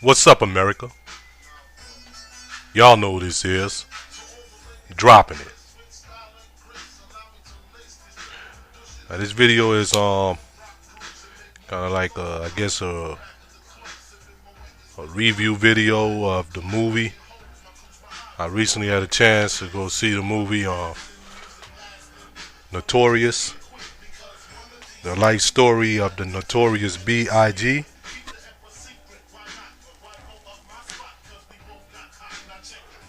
What's up, America? Y'all know who this is. Dropping it. This video is kind of like I guess a review video of the movie. I recently had a chance to go see the movie Notorious, the life story of the Notorious B.I.G.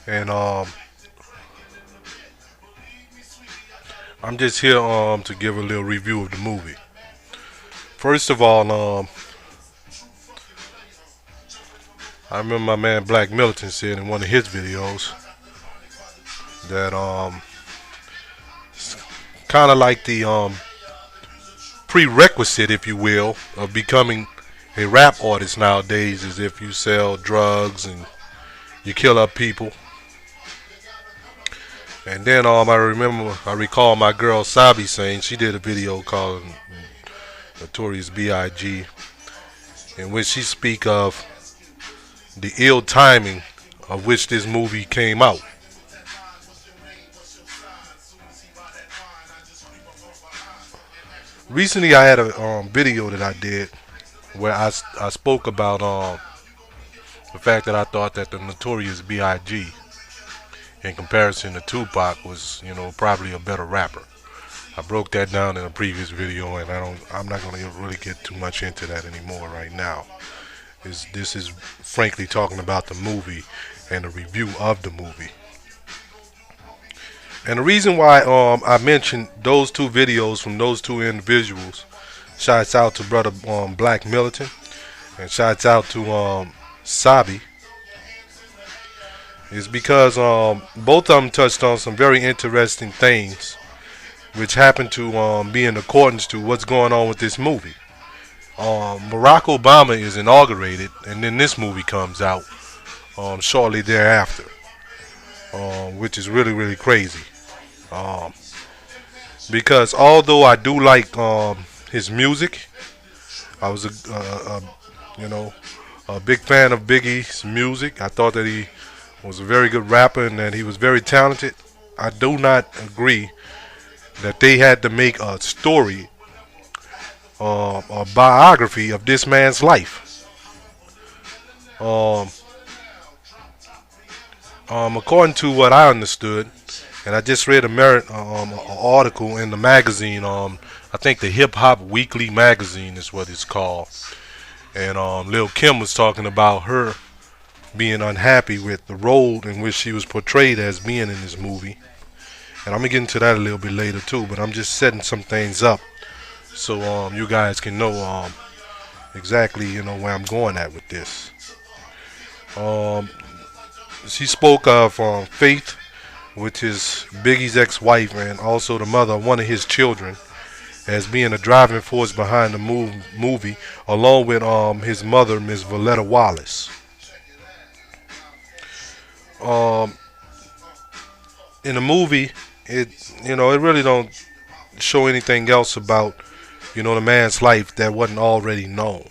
And I'm just here to give a little review of the movie. First of all, I remember my man Black Militant said in one of his videos that it's kind of like the prerequisite, if you will, of becoming a rap artist nowadays is if you sell drugs and you kill up people. And then I recall my girl Sabi saying she did a video called Notorious B.I.G. in which she speak of the ill timing of which this movie came out. Recently, I had a video that I did where I spoke about the fact that I thought that the Notorious B.I.G. in comparison to Tupac was, probably a better rapper. I broke that down in a previous video, and I'm not going to really get too much into that anymore right now. This is frankly talking about the movie and a review of the movie. And the reason why I mentioned those two videos from those two individuals, shouts out to brother Black Militant, and shouts out to Sabi, is because both of them touched on some very interesting things which happen to be in accordance to what's going on with this movie. Barack Obama is inaugurated, and then this movie comes out shortly thereafter, which is really, really crazy. Because although I do like his music, I was a big fan of Biggie's music. I thought that he was a very good rapper and that he was very talented. I do not agree that they had to make a story, a biography of this man's life. According to what I understood, and I just read an article in the magazine, I think the Hip Hop Weekly magazine is what it's called, and Lil Kim was talking about her being unhappy with the role in which she was portrayed as being in this movie. And I'm going to get into that a little bit later too, but I'm just setting some things up so you guys can know exactly where I'm going at with this. She spoke of Faith, which is Biggie's ex-wife and also the mother of one of his children, as being a driving force behind the movie, along with his mother, Miss Valletta Wallace. In the movie, it really don't show anything else about the man's life that wasn't already known.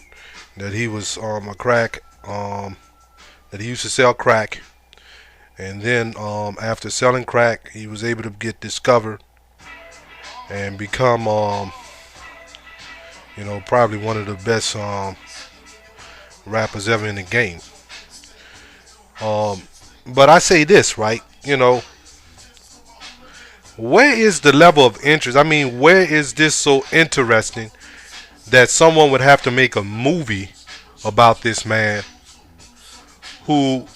That he was a crack, that he used to sell crack, and then after selling crack, he was able to get discovered and become probably one of the best rappers ever in the game. But I say this, right? Where is the level of interest? I mean, where is this so interesting that someone would have to make a movie about this man who,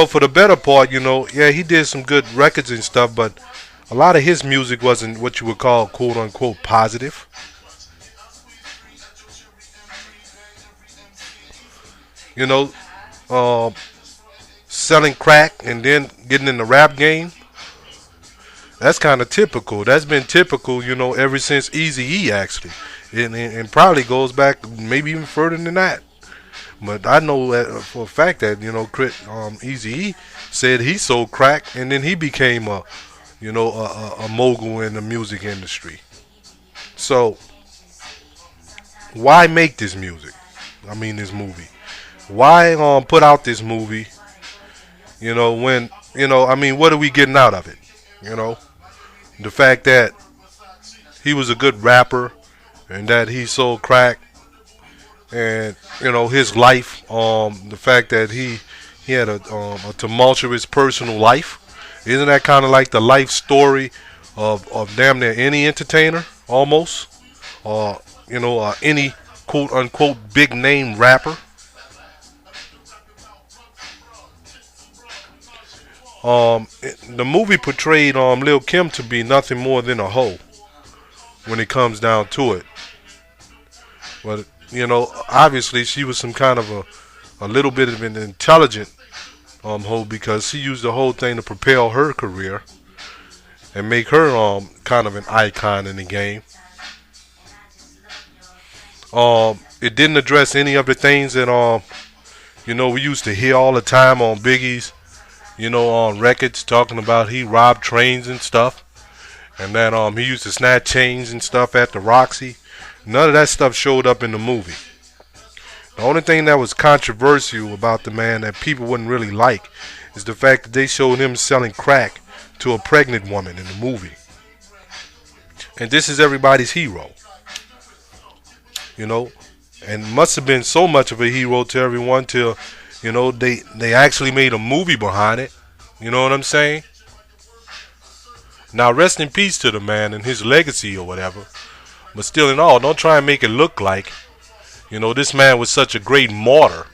for the better part, yeah, he did some good records and stuff, but a lot of his music wasn't what you would call quote unquote positive. Selling crack and then getting in the rap game. That's kind of typical. That's been typical, ever since Eazy-E actually, and probably goes back maybe even further than that. But I know that for a fact that Eazy-E said he sold crack and then he became a mogul in the music industry. So why make this music? I mean, this movie. why put out this movie? When I mean, what are we getting out of it? You know, the fact that he was a good rapper and that he sold crack, and his life, the fact that he had a tumultuous personal life. Isn't that kind of like the life story of damn near any entertainer almost, or any quote unquote big name rapper? The movie portrayed Lil Kim to be nothing more than a hoe when it comes down to it. But obviously she was some kind of a little bit of an intelligent hoe, because she used the whole thing to propel her career and make her kind of an icon in the game. It didn't address any of the things that we used to hear all the time on Biggie's on records, talking about he robbed trains and stuff, and that he used to snatch chains and stuff at the Roxy. None of that stuff showed up in the movie. The only thing that was controversial about the man that people wouldn't really like is the fact that they showed him selling crack to a pregnant woman in the movie. And this is everybody's hero, you know, and must have been so much of a hero to everyone till, they actually made a movie behind it. You know what I'm saying? Now, rest in peace to the man and his legacy or whatever. But still in all, don't try and make it look like, this man was such a great martyr.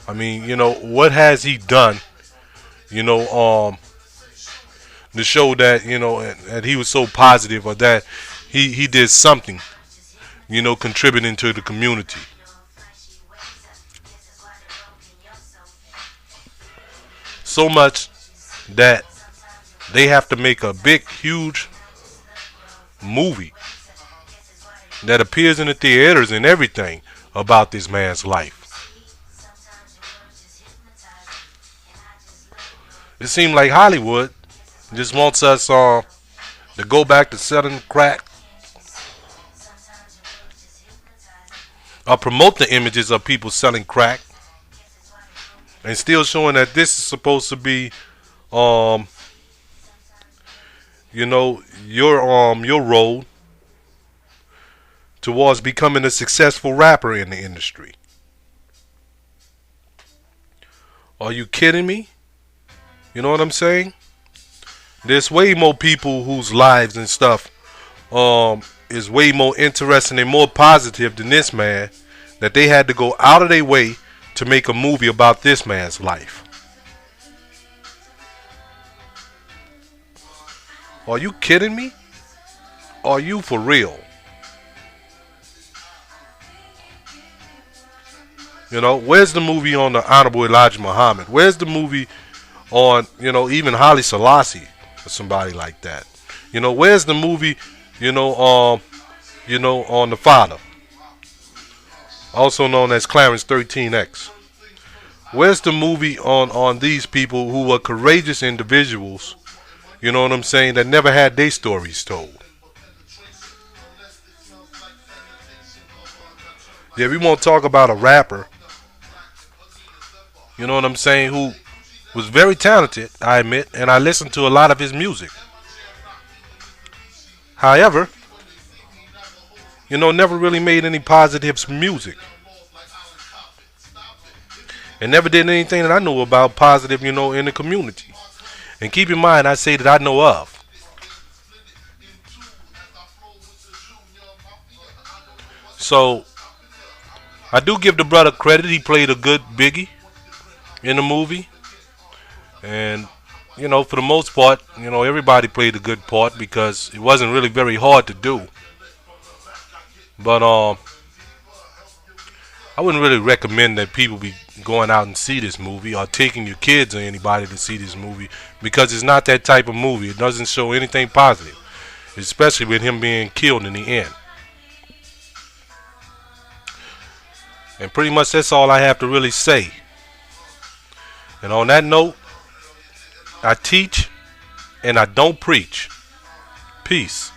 I mean, what has he done, to show that, that he was so positive, or that he did something, contributing to the community. So much that they have to make a big, huge movie that appears in the theaters and everything about this man's life. It seems like Hollywood just wants us to go back to selling crack, or promote the images of people selling crack, and still showing that this is supposed to be, your road towards becoming a successful rapper in the industry. Are you kidding me? You know what I'm saying? There's way more people whose lives and stuff is way more interesting and more positive than this man, that they had to go out of their way to make a movie about this man's life. Are you kidding me? Are you for real? Where's the movie on the Honorable Elijah Muhammad? Where's the movie on, even Haile Selassie or somebody like that? Where's the movie, on the Father, also known as Clarence 13X? Where's the movie on these people who were courageous individuals, you know what I'm saying, that never had their stories told? Yeah, we won't talk about a rapper, you know what I'm saying, who was very talented, I admit, and I listened to a lot of his music. However, never really made any positive music. And never did anything that I know about positive, in the community. And keep in mind, I say that I know of. So, I do give the brother credit. He played a good Biggie in the movie. And, for the most part, everybody played a good part, because it wasn't really very hard to do. But I wouldn't really recommend that people be going out and see this movie, or taking your kids or anybody to see this movie, because it's not that type of movie. It doesn't show anything positive, especially with him being killed in the end. And pretty much that's all I have to really say. And on that note, I teach and I don't preach. Peace.